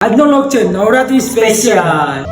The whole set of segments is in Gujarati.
આજનો લોક છે નવરાત્રી સ્પેશિયલ.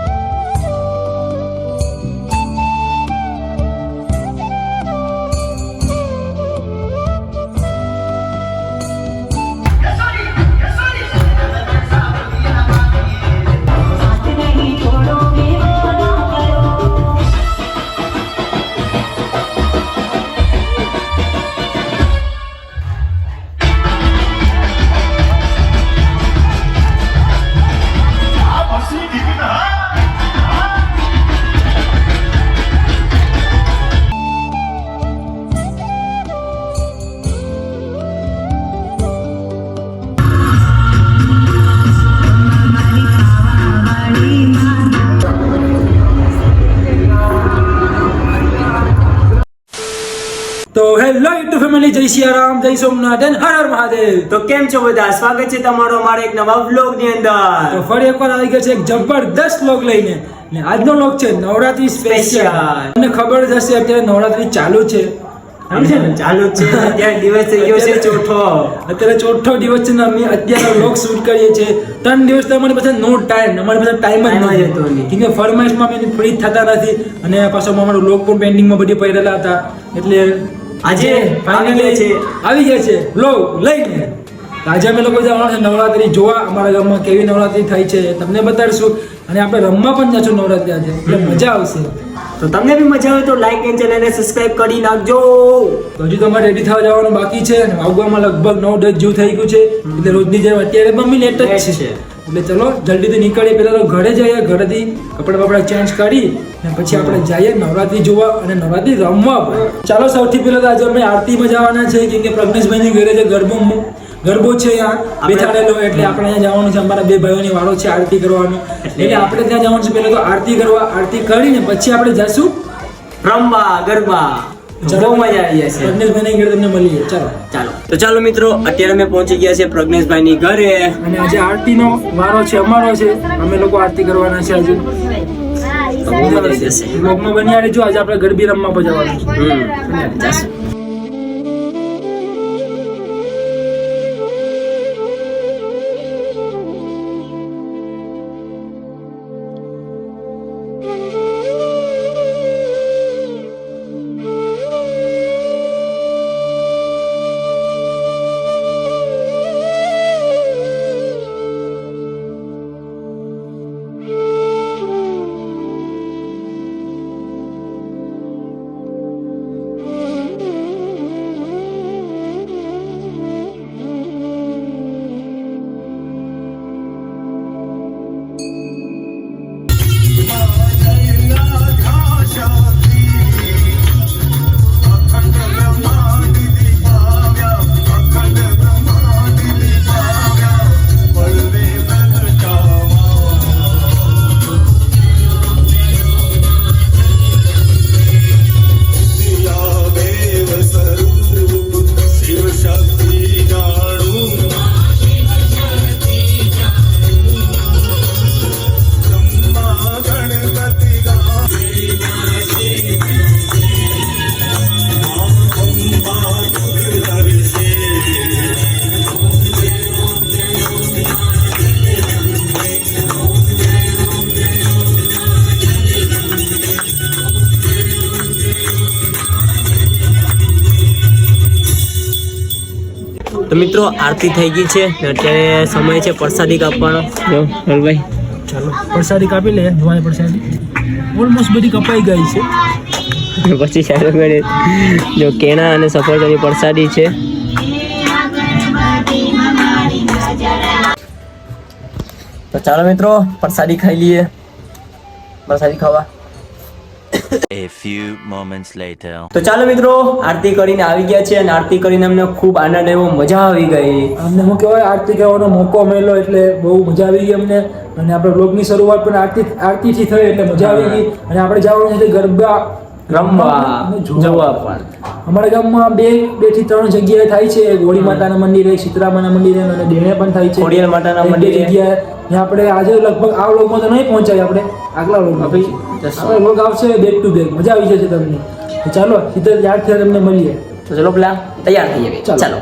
તો હેલો યુટ્યુબ ફેમિલી, જય સિયારામ, જય સોમનાથ અને હર હર મહાદેવ. તો કેમ છો બધા? સ્વાગત છે તમારો અમારા એક નવા વ્લોગ ની અંદર. તો ફરી એકવાર આવી ગયા છે એક જબરદસ્ત વ્લોગ લઈને. ને આજનો વ્લોગ છે નવરાત્રી સ્પેશિયલ. તમને ખબર જ હશે અત્યારે નવરાત્રી ચાલુ છે. ચાલુ જ છે. અત્યારે દિવસ થઈ ગયો છે ચોથો. અત્યારે ચોથો દિવસ છે ને અમે અત્યારે વ્લોગ શૂટ કરીએ છીએ. 3 દિવસ તો અમારી પાસે નો ટાઈમ, અમારી પાસે ટાઈમ જ નથી. કેમ કે ફરમાઈશમાં અમે ફ્રી થતા નથી અને પાછો અમારો વ્લોગ પણ પેન્ડિંગમાં બધી પડેલા હતા. એટલે આજે ફાઇનલી આવી ગયા છે વ્લોગ લઈને. આજે અમે લોકો જવાના છે નવરાત્રી જોવા. અમારા ગામમાં કેવી નવરાત્રી થાય છે તમને બતાડીશું અને આપણે રમવા પણ જશું નવરાત્રી આજે, એટલે મજા આવશે. તો તમને બી મજા આવે તો લાઈક અને ચેનલને સબસ્ક્રાઇબ કરી નાખજો. તો હજુ તમારે રેડી થવા જવાનું બાકી છે. વાગવામાં લગભગ 9-10 જેવું થઈ ગયું છે. એટલે રોજની જેમ અત્યારે મમ્મી લેટ જ છે. એટલે ચલો જલ્દીથી નીકળીએ. પહેલા તો ઘરે જઈએ, ઘરેથી કપડા બપડા ચેન્જ કરી અને પછી આપણે જઈએ નવરાત્રી જોવા અને નવરાત્રી રમવા પણ. ચાલો સૌથી પહેલા તો આજે અમે આરતીમાં જવાના છે, કેમ કે પ્રજ્ઞેશભાઈની ઘરે જે ગરબો છે અહીંયા બેસાડેલો, એટલે આપણે અહીંયા જવાનું છે. અમારા 2 ભાઈઓની વાળો છે આરતી કરવાનો, એટલે આપણે ત્યાં જવાનું છે. પહેલા તો આરતી કરવા, આરતી કરીને પછી આપણે જઈશું રમવા ગરબા. બહુ મજા આવી જશે. પ્રજ્ઞેશભાઈની ઘરે તમને મળીએ. ચાલો તો ચાલો મિત્રો, અત્યારે અમે પહોંચી ગયા છે પ્રજ્ઞેશભાઈની ઘરે. અને આજે આરતીનો વારો છે, અમારો છે. અમે લોકો આરતી કરવાના છે આજે. બ્લોગમાં બન્યા રહેજો. આજે આપણે ગરબી રમવા પર જવાનું છે. તો મિત્રો આરતી થઈ ગઈ છે ને અત્યારે સમય છે પ્રસાદી કાપવાનો. જો હલભાઈ, ચાલો પ્રસાદી કાપી લે. ધોવાય પ્રસાદી ઓલમોસ્ટ બધી કપાઈ ગઈ છે. પછી ચાલુ કરે. જો કેળા અને સફરજનની પ્રસાદી છે. તો ચાલો મિત્રો પ્રસાદી ખાઈ લઈએ. પ્રસાદી ખાવા. A few moments later. તો ચાલો મિત્રો, આરતી કરીને આવી ગયા છે અને આરતી કરીને અમને ખૂબ આનંદ આવ્યો, મજા આવી ગઈ. અમને શું કહેવાય, આરતી કરવાનો મોકો મળ્યો એટલે બહુ મજા આવી ગઈ અમને. અને આપણે બ્લોગની શરૂઆત પણ આરતીથી થઈ એટલે મજા આવી ગઈ. અને આપણે જવાનું છે ગરબા રમવા જોવા પણ. અમારા ગામમાં 2 થી 3 જગ્યાએ થાય છે. ગોળી માતાના મંદિરે, શીતળામાના મંદિરે અને ડેણે પણ થાય છે. ખોડિયાર માતાના બે મંદિરે જગ્યાએ. ત્યાં આપણે આજે લગભગ આ વ્લોગમાં તો નહીં પહોંચાય, આપણે આગલા વ્લોગમાં પછી આપણે વ્લોગ આવશે બેક ટુ બેક. મજા આવી જશે તમને. તો ચાલો સીધા યાદ થયા તમને મળીએ. તો ચલો પેલા તૈયાર થઈ જઈએ. ચાલો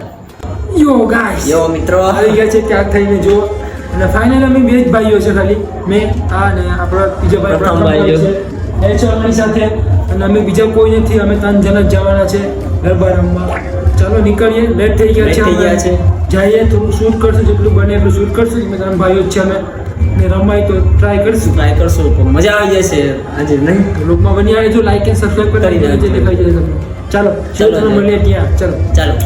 યો ગાઈસ, યો મિત્રો આવી ગયા છે ત્યાર થઈને. જો અને ફાઇનલ અમે બે જ ભાઈઓ છે ખાલી, મેં આ ને આપણો બીજો ભાઈ પ્રથમ પ્રથમ ભાઈ ભાઈ છે એ છે અમારી સાથે, અને અમે બીજા કોઈ નથી, અમે 3 જણા જ જવાના છે ગરબા રમવા. ચાલો નીકળીએ, લેટ થઈ ગયા છે, જઈએ થોડું શૂટ કરશું, જેટલું બને એટલું શૂટ કરશું. અમે 3 ભાઈઓ જ છે, અમે ને રમાય તો ટ્રાય કરશું. મજા આવી જશે આજે નહીં. લોકમાં બની આવે તો લાઈક એન્ડ સબસ્ક્રાઇબ કરી દેજો, જે દેખાઈ જાય તમને. ચાલો ચાલો મળીએ ત્યાં. ચાલો.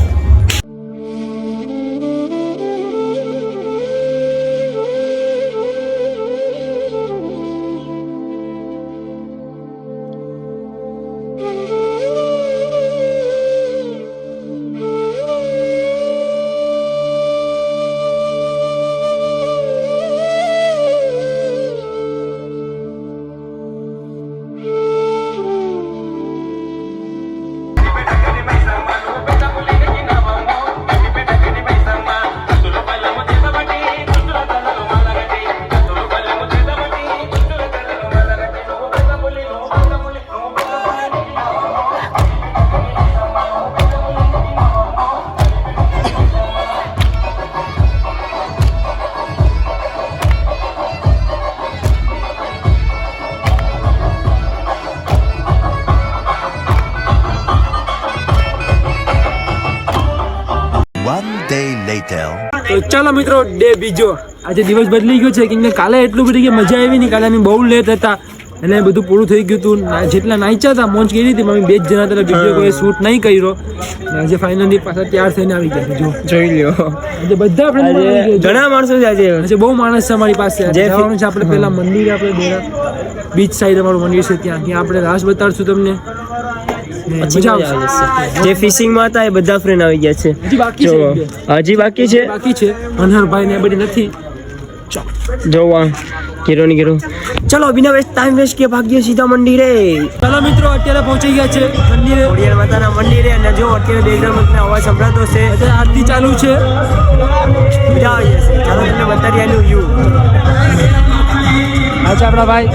One day later. તો ચાલો મિત્રો, ડે બીજો. આજે દિવસ બદલી ગયો છે, કેમ કે કાલે એટલું બધી કે મજા આવી નહીં. કાલે અમે બહુ લેટ હતા એટલે બધું પૂરું થઈ ગયું હતું. જેટલા નાચ્યા હતા, મોજ કરી હતી, મમ્મી 2 જ જણા હતા, વિડીયો કોઈ શૂટ નહીં કર્યો. આજે ફાઇનલી પાછા તૈયાર થઈને આવી ગયા. જો જોઈ લ્યો, આજે બધા આપણે ઘણા માણસો છે આજે બહુ માણસ છે અમારી પાસે. જવાનું છે આપણે પેલા મંદિર, આપણે બેરા બીચ સાઈડ અમારું મંદિર છે, ત્યાં આપણે રાસ બતાડશું તમને. મજા આવશે. જે ફિશિંગ માં હતા એ બધા ફ્રેન્ડ આવી ગયા છે. હજી બાકી છે, બાકી છે મનહરભાઈ ને બધી નથી. જોવા કેરો. ચલો બિના વેસ્ટ ટાઈમ વેસ્ટ કે ભાગ્ય સીધા મંદિરે. ચાલો મિત્રો, અત્યારે પહોંચી ગયા છે મંદિરે, ખોડિયાર માતાના મંદિરે. અને જો અત્યારે બેકગ્રાઉન્ડ અવાજ સંભળાતો છે, અત્યારે આરતી ચાલુ છે. મજા આવી જશે. ચાલો તમને બતાવી આનું વ્યૂ. અચ્છા, આપણા ભાઈ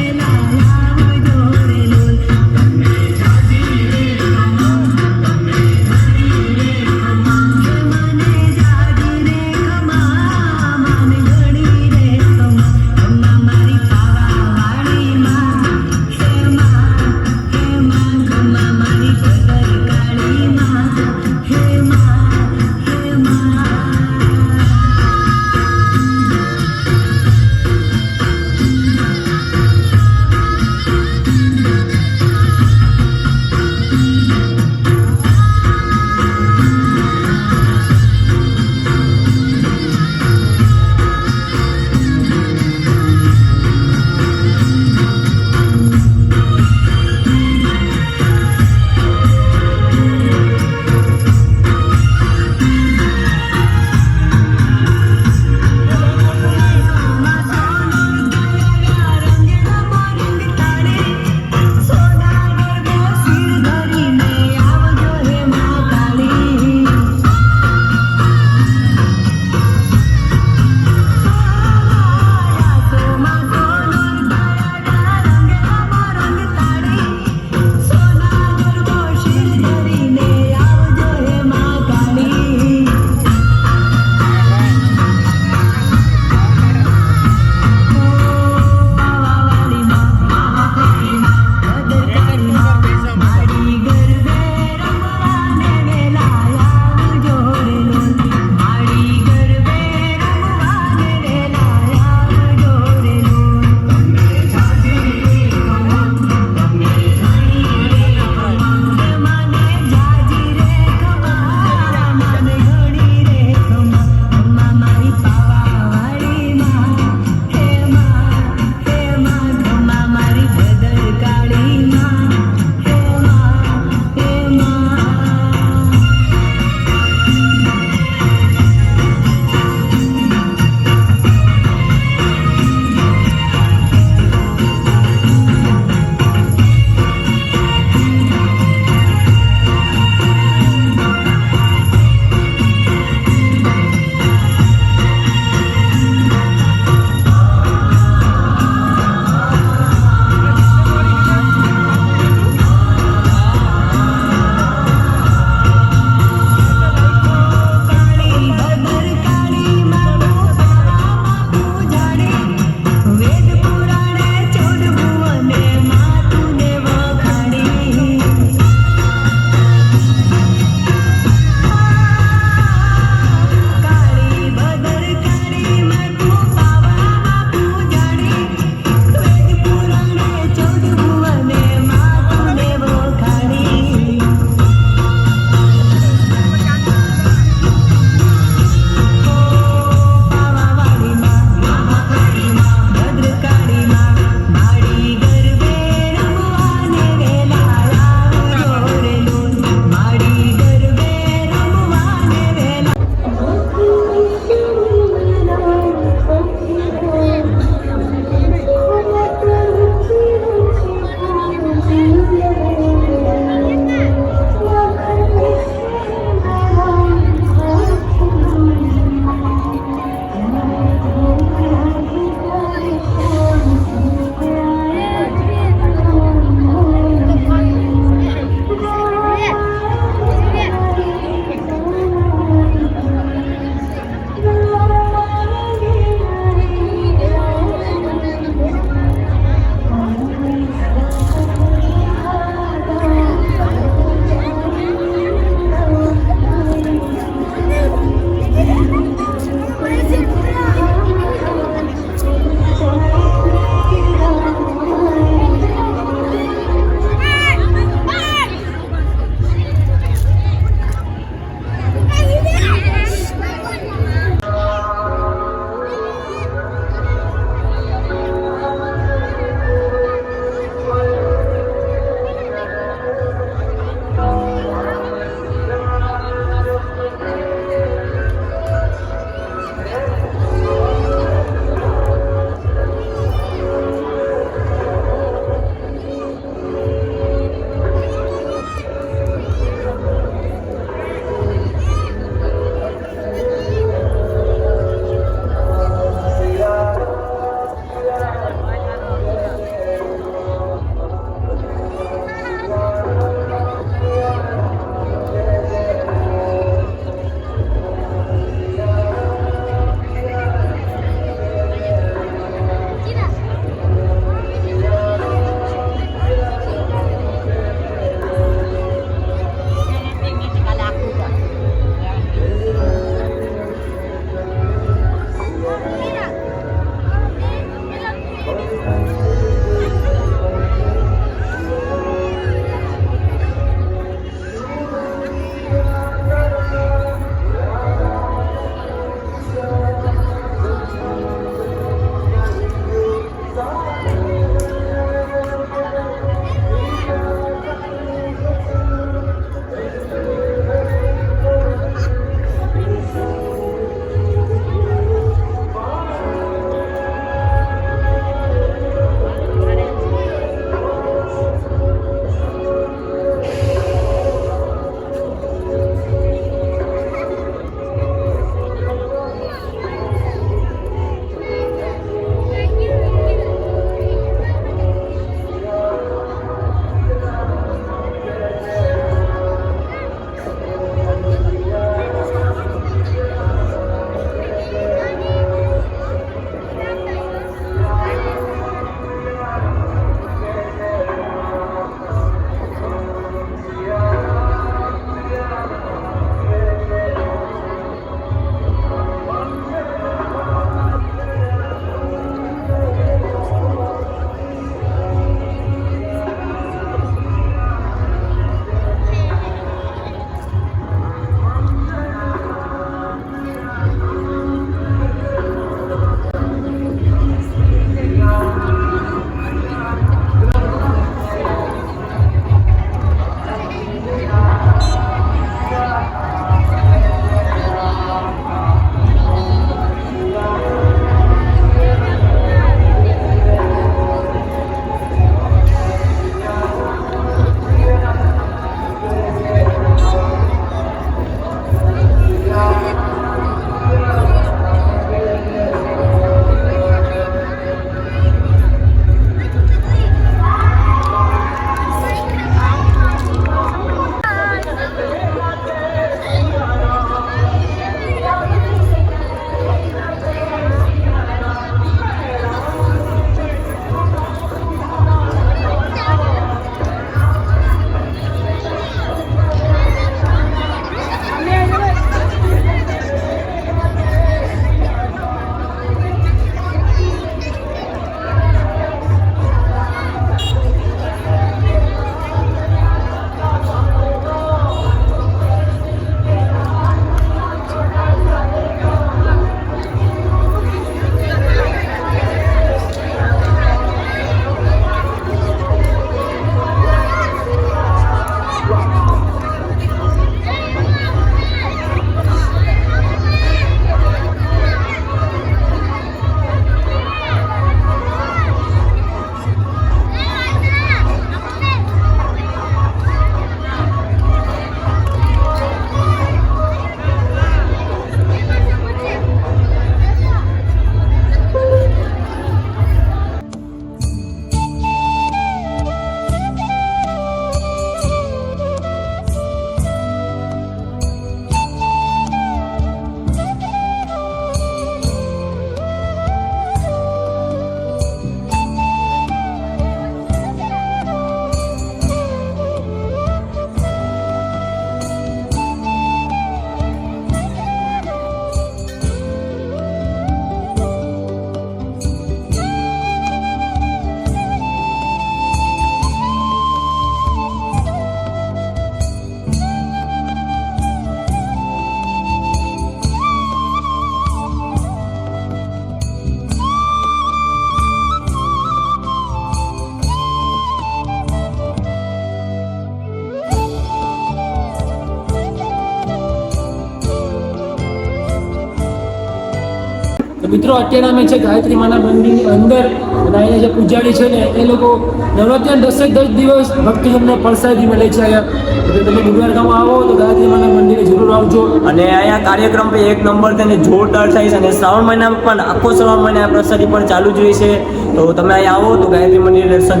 મિત્રો અત્યારે અમે છે ગાયત્રી માના મંદિરની અંદર અને અહીંયા જે પૂજારી છે ને એ લોકો નવરાત્રિના 10 દિવસ ભક્તજનને પ્રસાદી મળે છે અહીંયા. એટલે તમે ડુંગર ગામમાં આવો તો ગાયત્રી માના મંદિરે જરૂર આવજો. અને અહીંયા કાર્યક્રમ પણ એક નંબર થઈને જોરદાર થાય છે અને શ્રાવણ મહિનામાં પણ આખો શ્રાવણ મહિના આ પ્રસાદી પણ ચાલુ જ હોય છે. તો તમે અહીંયા આવો તો ગાયત્રી મંદિર દર્શન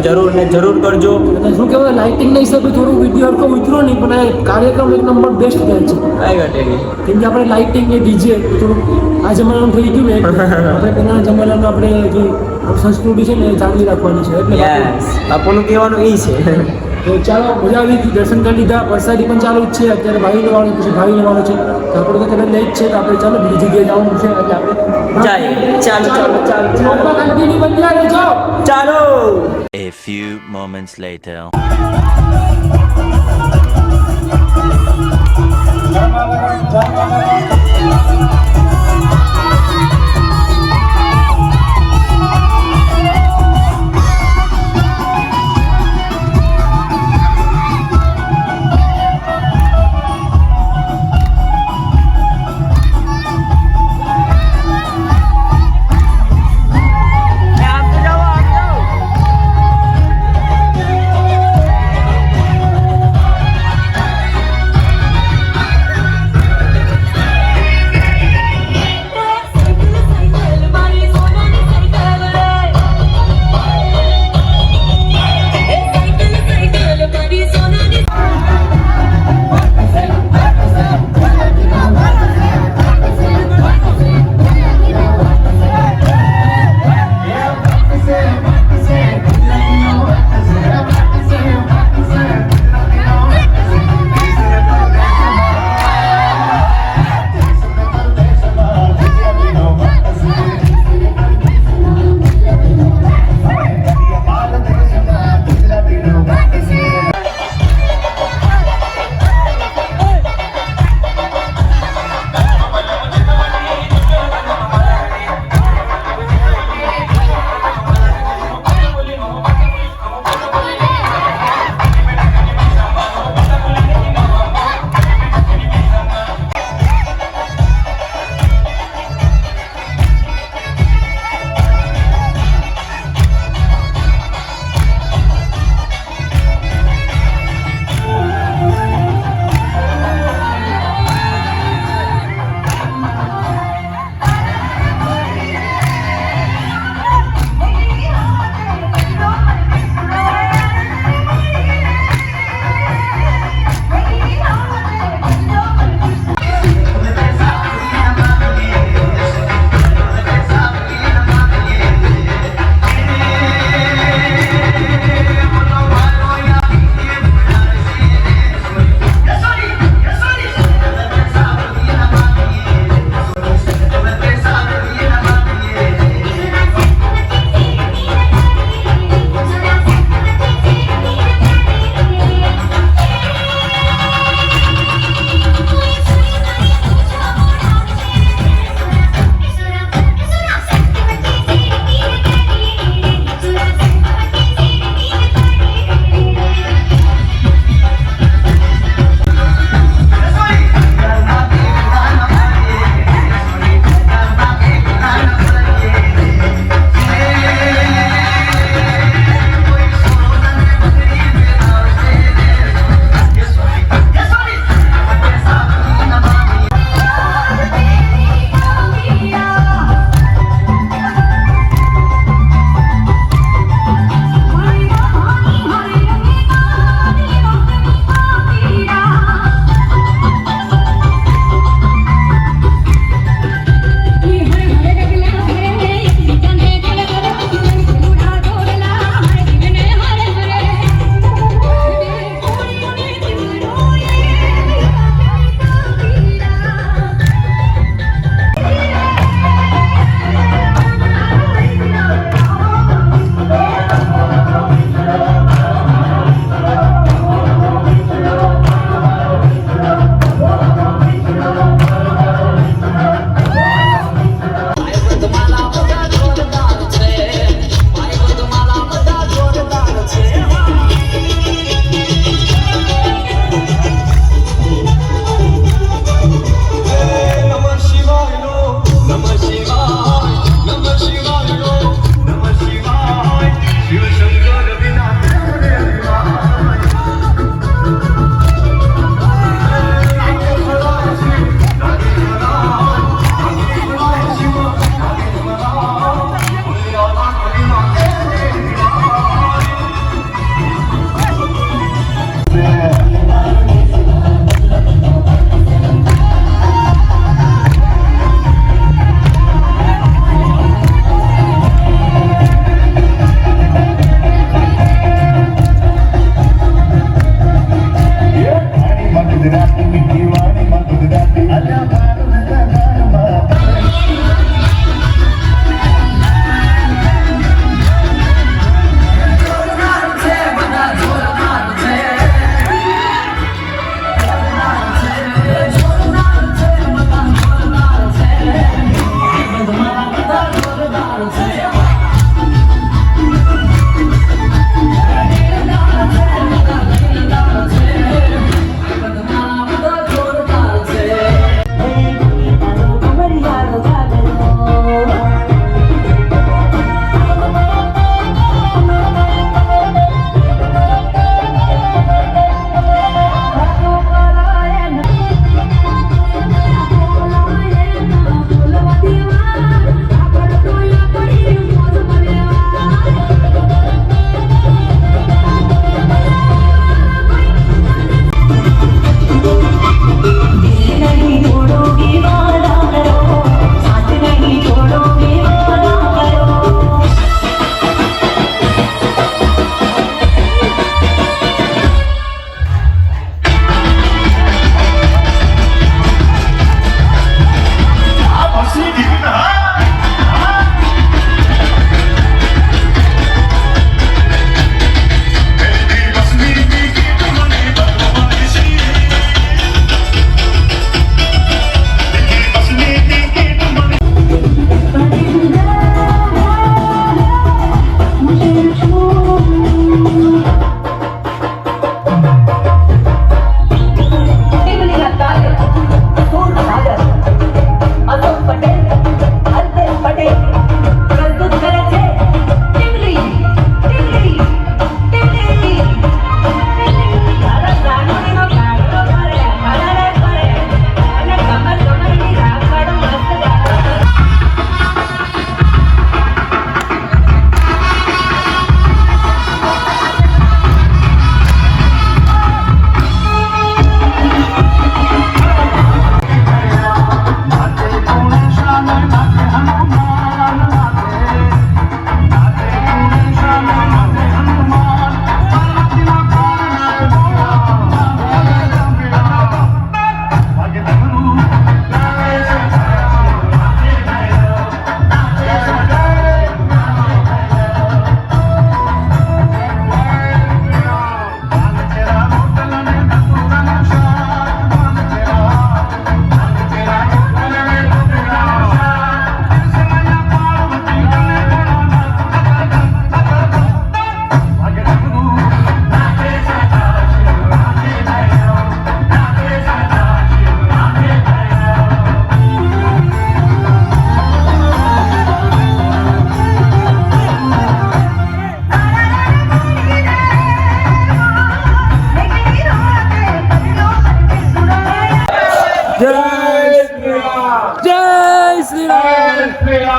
જરૂર કરજો. અને શું કહેવાય લાઇટિંગના હિસાબે થોડું વિડીયો હરકો ઉતરો નહીં પણ આ કાર્યક્રમ એક નંબર બેસ્ટ થાય છે. કઈ ઘટે નહીં. કેમ કે આપણે લાઇટિંગ ને ડીજે થોડું આ જમાનાનું થઈ ગયું ને આપણે પહેલાના જમાનાનું આપણે જે સંસ્કૃતિ છે ને એ જાળવી રાખવાની છે એટલે યસ બાપુનું કહેવાનું એ છે. તો ચાલો મજા આવી ગઈ, દર્શન કરી લીધા. પ્રસાદી પણ ચાલુ જ છે. અત્યારે ભાઈ લેવાનું પછી ભાઈ લેવાનું છે તો આપણે તો કદાચ લઈ જ છે તો આપણે ચાલો બીજી જગ્યાએ જવાનું છે એટલે આપણે ચાલો કંટીન્યુ બદલા લેજો. ચાલો. A few moments later.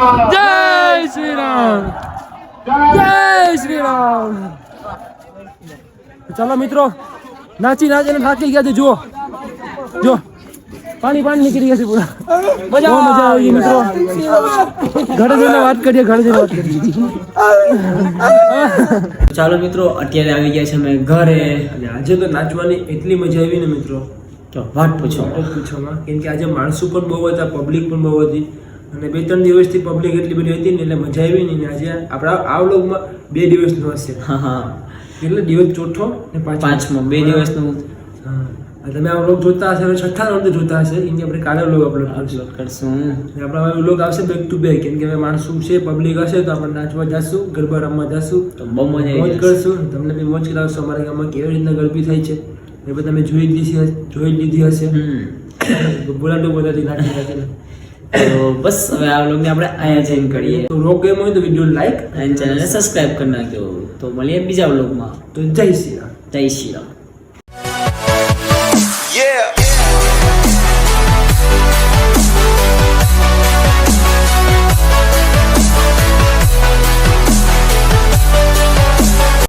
જય શ્રી રામ, જય શ્રી રામ. ચાલો મિત્રો, નાચી નાચીને થાકી ગયા છે. જુઓ જો પાણી નીકળી ગયા છે પૂરા. બહુ મજા આવી ગઈ મિત્રો. ઘરે જઈને વાત કરીએ, ઘરે જઈને વાત કરીએ. ચાલો મિત્રો, અત્યારે આવી ગયા છે અમે ઘરે. અને આજે તો નાચવાની એટલી મજા આવી ને મિત્રો, તો વાત પૂછો. પૂછવામાં, કેમ કે આજે માણસો પણ બહુ હતા, પબ્લિક પણ બહુ હતી, અને 2-3 દિવસથી પબ્લિક એટલી બધી હતી ને એટલે મજા આવી નહીં. આજે આપણા આ વ્લોગમાં 2 દિવસનો હશે. હા, એટલે દિવસ ચોથો ને પાંચમો 2 દિવસનું હા, તમે આ વ્લોગ જોતા હશે, છઠ્ઠા રાઉન્ડ જોતા હશે, કેમ કે આપણે કાલે વ્લોગ અપલોડ કરશું. આપણા વ્લોગ આવશે બેક ટુ બેક, કેમ કે હવે માણસો છે, પબ્લિક હશે તો આપણે નાચવા જશું, ગરબા રમવા જશું, તો બહુ મજા મોજ આવી જશે. કરશું. તમને બી મોજ કરાવશું. અમારા ગામમાં કેવી રીતના ગરબી થાય છે એ બધું તમે જોઈ લીધી હશે. બોલાતું બોલાતી નાચી નાચીને. તો બસ હવે આ વ્લોગને આપણે અહીંયા જઈને કરીએ. તો વ્લોગ ગેમ હોય તો વિડીયો લાઈક અને ચેનલને સબસ્ક્રાઇબ કરી નાખજો. તો મળીએ બીજા વ્લોગમાં. તો જય શ્રી રામ. જય શ્રી રામ.